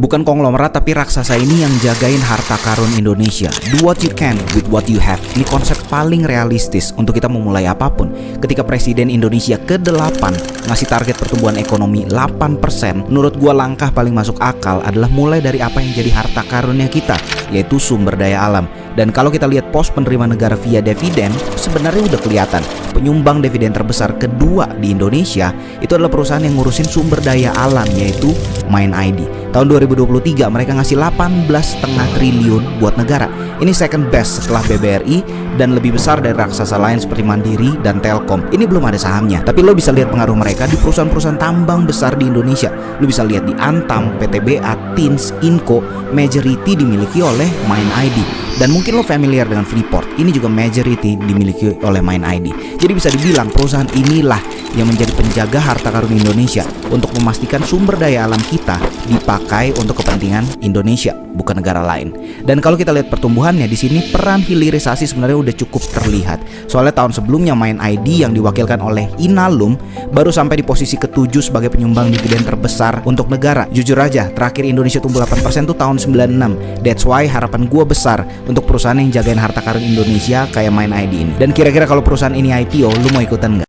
Bukan konglomerat tapi raksasa ini yang jagain harta karun Indonesia. Do what you can with what you have. Ini konsep paling realistis untuk kita memulai apapun. Ketika Presiden Indonesia ke-8 ngasih target pertumbuhan ekonomi 8%, menurut gua langkah paling masuk akal adalah mulai dari apa yang jadi harta karunnya kita, yaitu sumber daya alam. Dan kalau kita lihat pos penerima negara via dividen, sebenarnya udah kelihatan penyumbang dividen terbesar kedua di Indonesia itu adalah perusahaan yang ngurusin sumber daya alam, yaitu MindID. Tahun 2023 mereka ngasih 18,5 triliun buat negara. Ini second best setelah BBRI dan lebih besar dari raksasa lain seperti Mandiri dan Telkom. Ini belum ada sahamnya, tapi lo bisa lihat pengaruh mereka di perusahaan-perusahaan tambang besar di Indonesia. Lo bisa lihat di Antam, PTBA, Tins, Inco, majority dimiliki oleh MindID. Dan mungkin lo familiar dengan Freeport, ini juga majority dimiliki oleh MindID. Jadi bisa dibilang perusahaan inilah yang menjadi penjaga harta karun Indonesia untuk memastikan sumber daya alam kita dipakai untuk kepentingan Indonesia, bukan negara lain. Dan kalau kita lihat pertumbuhannya di sini, peran hilirisasi sebenarnya udah cukup terlihat. Soalnya tahun sebelumnya MindID yang diwakilkan oleh Inalum baru sampai di posisi ke-7 sebagai penyumbang dividen terbesar untuk negara. Jujur aja, terakhir Indonesia tumbuh 8% tuh tahun 96. That's why harapan gua besar untuk perusahaan yang jagain harta karun Indonesia kayak MindID ini. Dan kira-kira kalau perusahaan ini IPO, lu mau ikutan nggak?